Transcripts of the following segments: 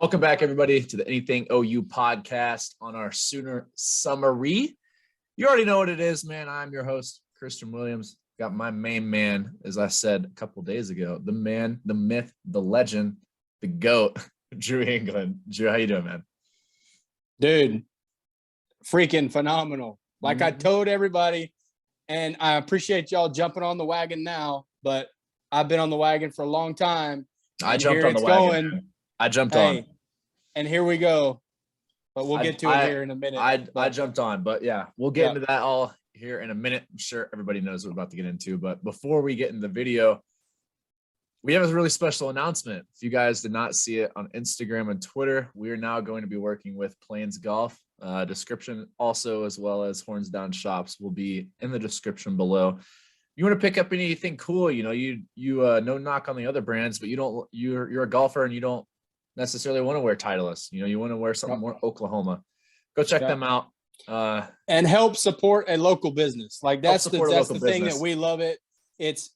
Welcome back, everybody, to the Anything OU podcast on our Sooner Summary. You already know what it is, man. I'm your host, Christian Williams. Got my main man, as I said a couple days ago, the man, the myth, the legend, the GOAT, Drew England. Drew, how you doing, man? Dude, freaking phenomenal. Like I told everybody, and I appreciate y'all jumping on the wagon now, but I've been on the wagon for a long time. I jumped on the wagon. I jumped on. And here we go. But we'll get to it here in a minute. I jumped on, but yeah, we'll get into that all here in a minute. I'm sure everybody knows what we're about to get into. But before we get into the video, we have a really special announcement. If you guys did not see it on Instagram and Twitter, we are now going to be working with Plains Golf. Description also, as well as Horns Down Shops, will be in the description below. You want to pick up anything cool, you no knock on the other brands, but you're a golfer and you don't necessarily want to wear Titleist. You want to wear something more Oklahoma. Go check them out. And help support a local business. Like that's the thing that we love it. It's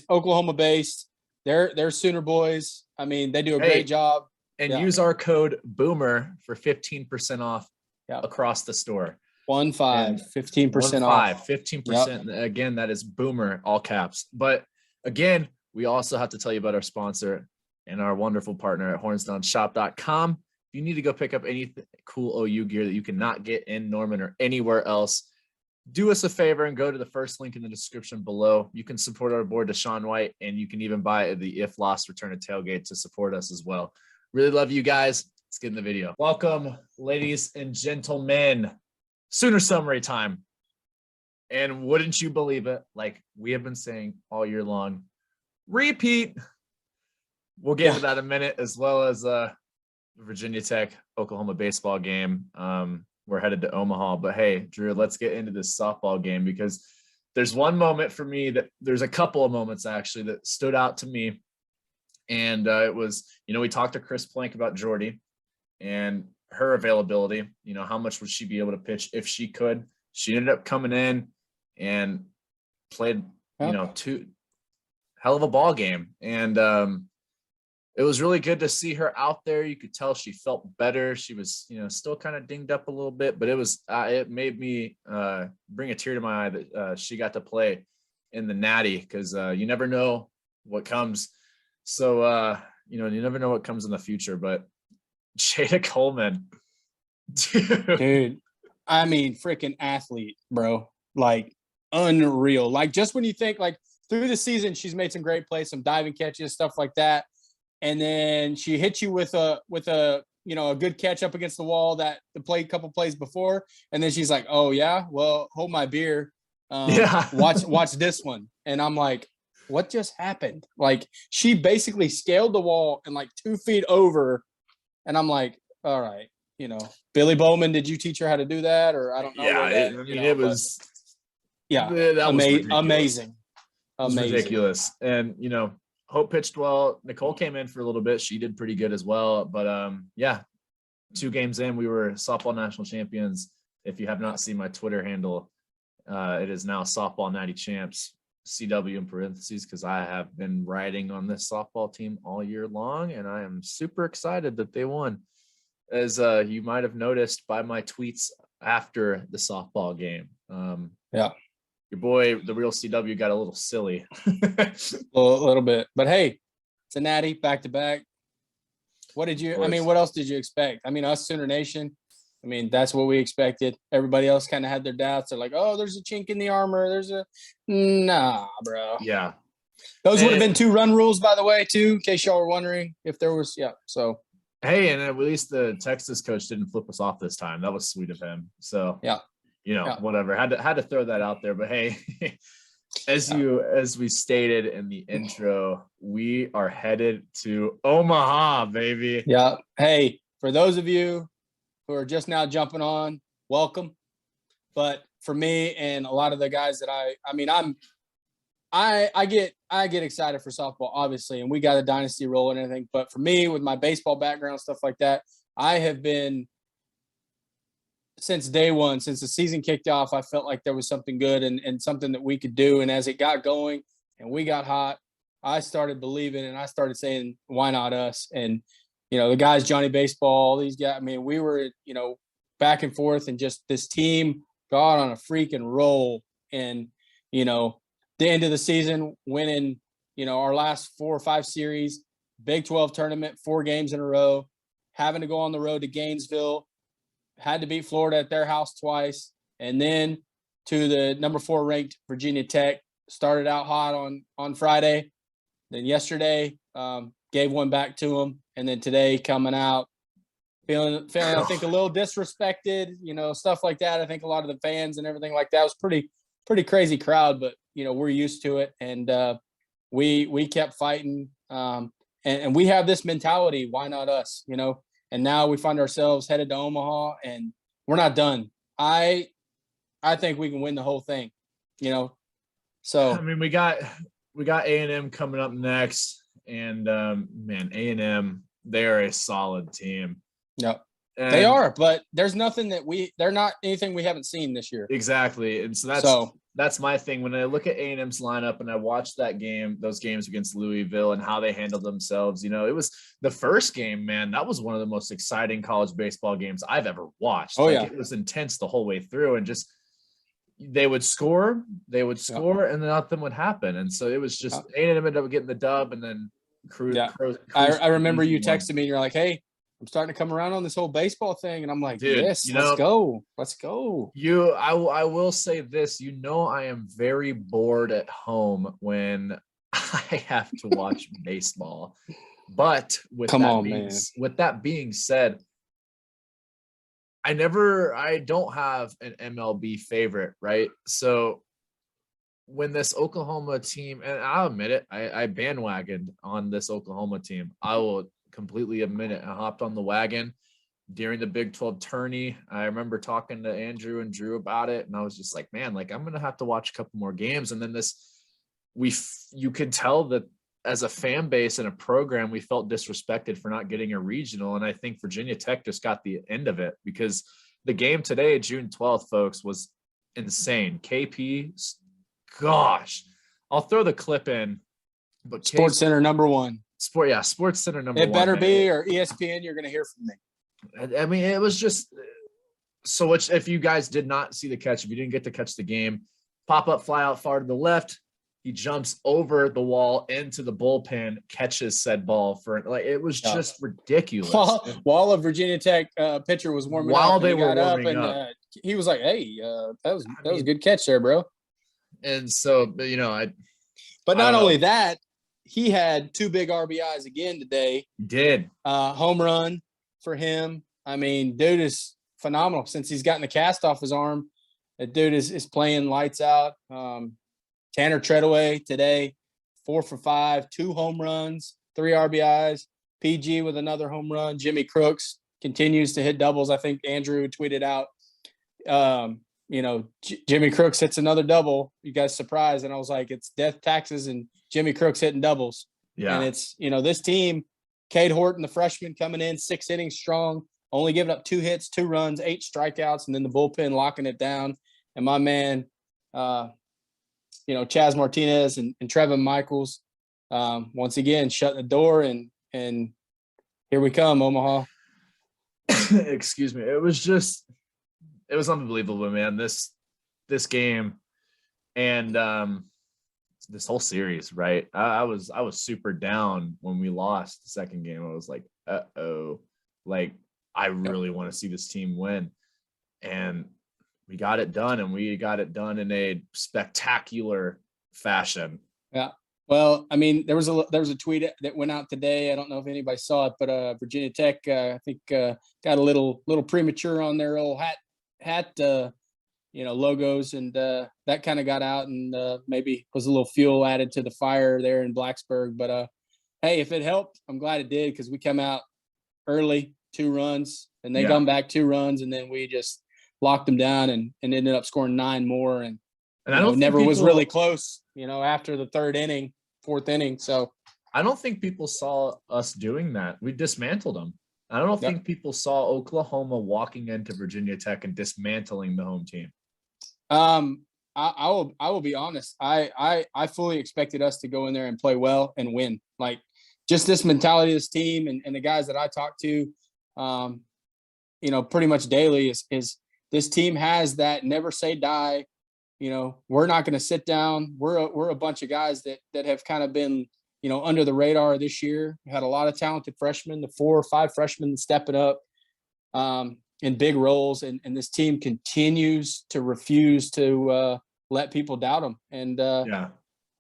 Oklahoma based. They're Sooner boys. I mean, they do a great job. And use our code BOOMER for 15% off across the store. 15% off. 15%. Again, that is BOOMER, all caps. But again, we also have to tell you about our sponsor and our wonderful partner at hornsdownshop.com. If you need to go pick up any cool OU gear that you cannot get in Norman or anywhere else, do us a favor and go to the first link in the description below. You can support our boy, Deshaun White, and you can even buy the If Lost Return a Tailgate to support us as well. Really love you guys. Let's get in the video. Welcome, ladies and gentlemen. Sooner Summary time. And wouldn't you believe it, like we have been saying all year long, repeat. We'll get into that in a minute, as well as Virginia Tech, Oklahoma baseball game. We're headed to Omaha. But hey, Drew, let's get into this softball game, because there's one moment for me there's a couple of moments actually that stood out to me. And it was, we talked to Chris Plank about Jordy and her availability. How much would she be able to pitch if she could? She ended up coming in and played, two hell of a ball game. And it was really good to see her out there. You could tell she felt better. She was, still kind of dinged up a little bit, but it made me bring a tear to my eye that she got to play in the Natty, because you never know what comes. So, you never know what comes in the future. But Jada Coleman, dude, I mean, freaking athlete, bro. Like unreal. Like just when you think like through the season, she's made some great plays, some diving catches, stuff like that. And then she hits you with a a good catch up against the wall that the couple plays before. And then she's like, oh yeah, well, hold my beer. Watch this one. And I'm like, what just happened? Like she basically scaled the wall and like 2 feet over. And I'm like, all right, Billy Bowman, did you teach her how to do that? Or I don't know. Yeah, it was. Yeah, that was amazing. It was ridiculous. And, Hope pitched well. Nicole came in for a little bit. She did pretty good as well. But, 2 games in, we were softball national champions. If you have not seen my Twitter handle, it is now Softball 90 Champs, CW in parentheses, because I have been riding on this softball team all year long, and I am super excited that they won. As you might have noticed by my tweets after the softball game. Your boy, the real CW, got a little silly. a little bit. But hey, it's a natty back-to-back. What else did you expect? I mean, us Sooner Nation, that's what we expected. Everybody else kind of had their doubts. They're like, oh, there's a chink in the armor. Nah, bro. Yeah. Those would have been 2 run rules, by the way, too, in case y'all were wondering if there was, so. Hey, and at least the Texas coach didn't flip us off this time. That was sweet of him. So, whatever. Had to throw that out there. But hey, as we stated in the intro, we are headed to Omaha, baby. Yeah. Hey, for those of you who are just now jumping on, welcome. But for me and a lot of the guys that I get excited for softball, obviously, and we got a dynasty role and everything. But for me, with my baseball background, stuff like that, I have been since day one, since the season kicked off. I felt like there was something good and something that we could do. And as it got going and we got hot, I started believing and I started saying, why not us? And the guys, Johnny Baseball, all these guys. I mean, we were, back and forth, and just this team got on a freaking roll. And, the end of the season, winning, our last 4 or 5 series, Big 12 tournament, 4 games in a row, having to go on the road to Gainesville, had to beat Florida at their house twice, and then to the number 4 ranked Virginia Tech. Started out hot on Friday. Then yesterday, gave one back to them. And then today coming out, feeling I think a little disrespected, stuff like that. I think a lot of the fans and everything like that was pretty crazy crowd, but we're used to it, and we kept fighting, and we have this mentality, why not us, and now we find ourselves headed to Omaha, and we're not done. I think we can win the whole thing, so I mean, we got A&M coming up next, and man, A&M, they're a solid team. Yep. They are, but there's nothing they're not anything we haven't seen this year. Exactly. And that's my thing. When I look at A&M's lineup and I watch those games against Louisville and how they handled themselves, it was the first game, man, that was one of the most exciting college baseball games I've ever watched. Oh, yeah. It was intense the whole way through, and just they would score, Yep. and then nothing would happen. And so it was just A&M ended up getting the dub, and then I remember you texted me and you're like, hey, I'm starting to come around on this whole baseball thing. And I'm like, dude, yes, let's go. Let's go. I will say this, I am very bored at home when I have to watch baseball. But with that being said, I don't have an MLB favorite, right? So when this Oklahoma team, and I'll admit it, I bandwagoned on this Oklahoma team. I will completely admit it. I hopped on the wagon during the Big 12 tourney. I remember talking to Andrew and Drew about it, and I was just like, man, I'm going to have to watch a couple more games. And then you could tell that as a fan base and a program, we felt disrespected for not getting a regional. And I think Virginia Tech just got the end of it, because the game today, June 12th, folks, was insane. KP, gosh, I'll throw the clip in, but Sports Center number 1. Sports Center number 1. It better be, or ESPN, you're going to hear from me. I mean, it was just so much. If you guys did not see the catch, if you didn't get to catch the game, pop up, fly out far to the left. He jumps over the wall into the bullpen, catches said ball it was just ridiculous. While a Virginia Tech pitcher was warming up, while they were warming up, he was like, "Hey, that was a good catch there, bro." And so, But not only that, he had 2 big RBIs again today. He did. Home run for him. I mean, dude is phenomenal since he's gotten the cast off his arm. That dude is playing lights out. Tanner Treadaway today, 4 for 5, 2 home runs, 3 RBIs. PG with another home run. Jimmy Crooks continues to hit doubles. I think Andrew tweeted out, Jimmy Crooks hits another double. You guys surprised? And I was like, it's death, taxes, and Jimmy Crooks hitting doubles. Yeah. And it's, this team, Cade Horton, the freshman, coming in 6 innings strong, only giving up 2 hits, 2 runs, 8 strikeouts, and then the bullpen locking it down. And my man, Chaz Martinez and Trevin Michaels, once again, shut the door, and here we come, Omaha. Excuse me. It was unbelievable, man. This game and this whole series, right? I was super down when we lost the second game. I was like, I really want to see this team win. And we got it done, and we got it done in a spectacular fashion. Yeah. Well, I mean, there was a tweet that went out today. I don't know if anybody saw it, but Virginia Tech, I think, got a little premature on their old hat logos, and that kind of got out, and maybe was a little fuel added to the fire there in Blacksburg. But hey, if it helped, I'm glad it did, because we come out early, 2 runs, and they come back 2 runs, and then we just locked them down and ended up scoring 9 more, and I don't never was really close, after the 3rd inning, 4th inning. So I don't think people saw us doing that. We dismantled them. I don't think people saw Oklahoma walking into Virginia Tech and dismantling the home team. I will be honest. I fully expected us to go in there and play well and win. Like, just this mentality of this team and the guys that I talk to, pretty much daily is this team has that never say die. We're not going to sit down. We're a bunch of guys that have kind of been, under the radar this year. We had a lot of talented freshmen, the 4 or 5 freshmen stepping up in big roles. And this team continues to refuse to let people doubt them. And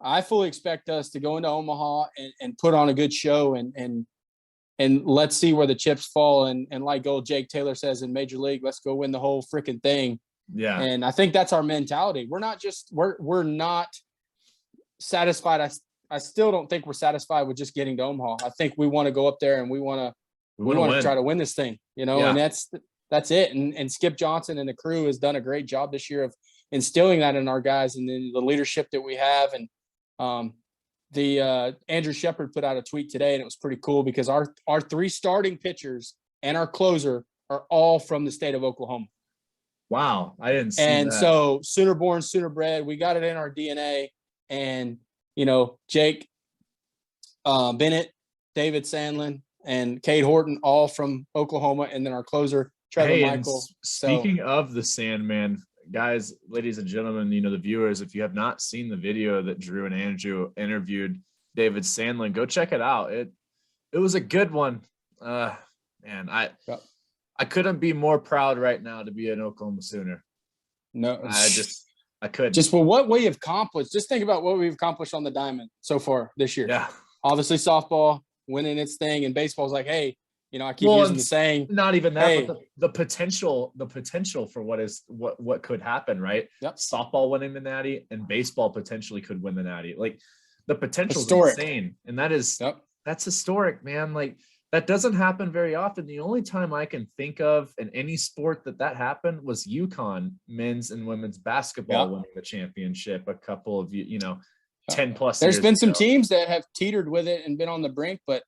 I fully expect us to go into Omaha and put on a good show and let's see where the chips fall. And like old Jake Taylor says in Major League, let's go win the whole freaking thing. Yeah. And I think that's our mentality. We're not satisfied. I still don't think we're satisfied with just getting to Omaha. I think we want to go up there and we want to try to win this thing, and that's it. And Skip Johnson and the crew has done a great job this year of instilling that in our guys and then the leadership that we have. And Andrew Shepard put out a tweet today, and it was pretty cool because our 3 starting pitchers and our closer are all from the state of Oklahoma. Wow, I didn't see and that. So Sooner born, Sooner bred. We got it in our DNA. And Jake Bennett, David Sandlin, and Cade Horton, all from Oklahoma, and then our closer Trevor Michael. Speaking of the Sandman, guys, ladies and gentlemen, the viewers, if you have not seen the video that Drew and Andrew interviewed David Sandlin, go check it out. It was a good one. Man, I couldn't be more proud right now to be an Oklahoma Sooner. No, I couldn't. Just for what we have accomplished. Just think about what we've accomplished on the diamond so far this year. Yeah. Obviously, softball winning its thing, and baseball's like, hey, I keep using the saying. Not even that, but the potential for what could happen, right? Yep. Softball winning the Natty and baseball potentially could win the Natty. Like the potential is insane, and that's historic, man. Like that doesn't happen very often. The only time I can think of in any sport that happened was UConn men's and women's basketball winning the championship a couple of 10 plus There's years been some ago. teams that have teetered with it and been on the brink, but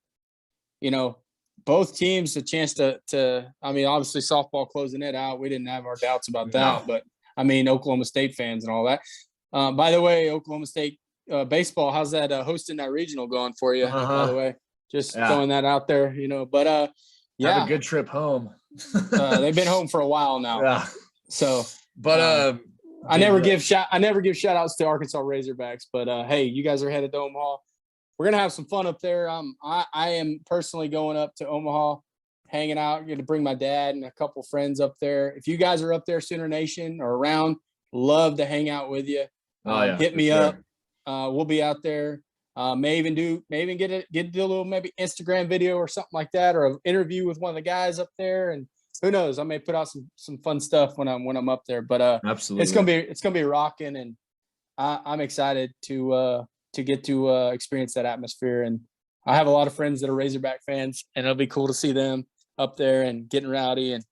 both teams a chance to obviously softball closing it out. We didn't have our doubts about that, but Oklahoma State fans and all that. By the way, Oklahoma State baseball, how's that hosting that regional going for you? By the way, just throwing that out there, but have a good trip home. They've been home for a while now. Yeah. So, but I never give shout outs to Arkansas Razorbacks, but hey, you guys are headed to Omaha. We're gonna have some fun up there. I am personally going up to Omaha, hanging out. I'm gonna bring my dad and a couple friends up there. If you guys are up there, Sooner Nation or around, love to hang out with you. Hit me up. We'll be out there. May even get a little maybe Instagram video or something like that, or an interview with one of the guys up there. And who knows, I may put out some fun stuff when I'm up there. But absolutely, it's gonna be rocking, and I'm excited to get to experience that atmosphere. And I have a lot of friends that are Razorback fans, and it'll be cool to see them up there and getting rowdy. And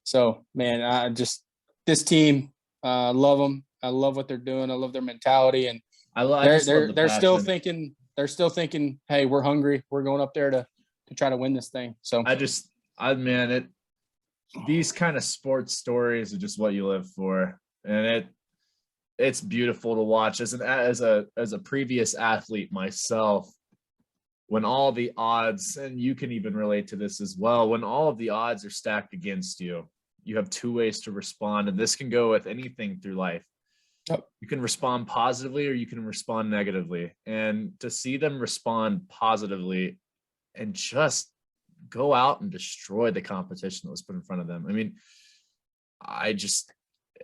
so, man, this team, love them. I love what they're doing. I love their mentality, and they're still thinking. They're still thinking, hey, we're hungry. We're going up there to try to win this thing. So these kind of sports stories are just what you live for, and it's beautiful to watch. As a previous athlete myself, when all the odds, and you can even relate to this as well, when all of the odds are stacked against you, you have 2 ways to respond, and this can go with anything through life. Yep. You can respond positively or you can respond negatively. And to see them respond positively and just go out and destroy the competition that was put in front of them.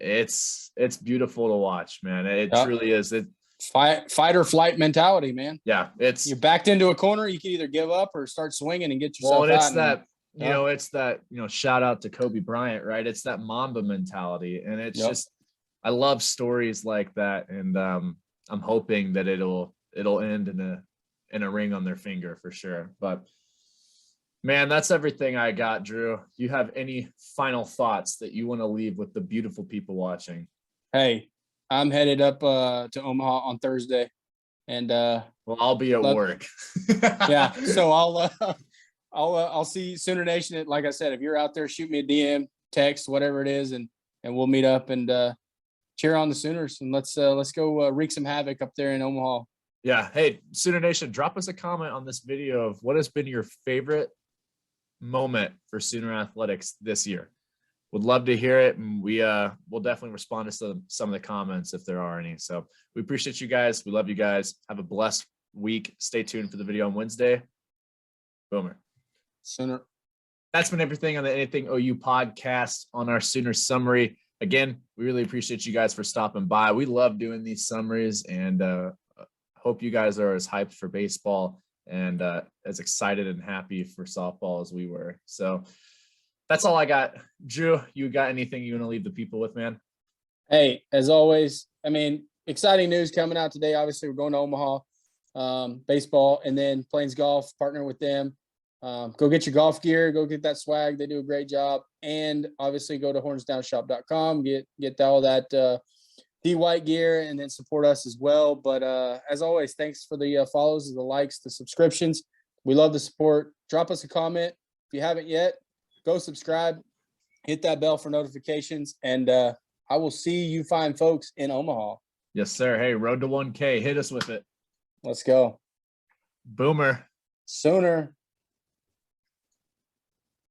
It's beautiful to watch, man. It truly is. Fight or flight mentality, man. Yeah. You're backed into a corner. You can either give up or start swinging and get yourself out. It's that, shout out to Kobe Bryant, right? It's that Mamba mentality. And it's just, I love stories like that, and I'm hoping that it'll end in a ring on their finger for sure. But man, that's everything I got, Drew. Do you have any final thoughts that you want to leave with the beautiful people watching? Hey, I'm headed up to Omaha on Thursday, and I'll be at work. Yeah, so I'll see Sooner Nation. Like I said, if you're out there, shoot me a DM, text, whatever it is, and we'll meet up and cheer on the Sooners, and let's go wreak some havoc up there in Omaha. Yeah. Hey, Sooner Nation, drop us a comment on this video of what has been your favorite moment for Sooner Athletics this year. Would love to hear it, and we'll definitely respond to some of the comments if there are any. So we appreciate you guys. We love you guys. Have a blessed week. Stay tuned for the video on Wednesday. Boomer. Sooner. That's been everything on the Anything OU podcast on our Sooner summary. Again, we really appreciate you guys for stopping by. We love doing these summaries, and hope you guys are as hyped for baseball and as excited and happy for softball as we were. So that's all I got. Drew, you got anything you want to leave the people with, man? Hey, as always, I mean, exciting news coming out today. Obviously, we're going to Omaha, baseball, and then Plains Golf, partnering with them. Go get your golf gear. Go get that swag. They do a great job. And obviously, go to hornsdownshop.com. Get all that D White gear, and then support us as well. But as always, thanks for the follows, the likes, the subscriptions. We love the support. Drop us a comment if you haven't yet. Go subscribe, hit that bell for notifications, and I will see you fine folks in Omaha. Yes, sir. Hey, road to 1K. Hit us with it. Let's go. Boomer. Sooner.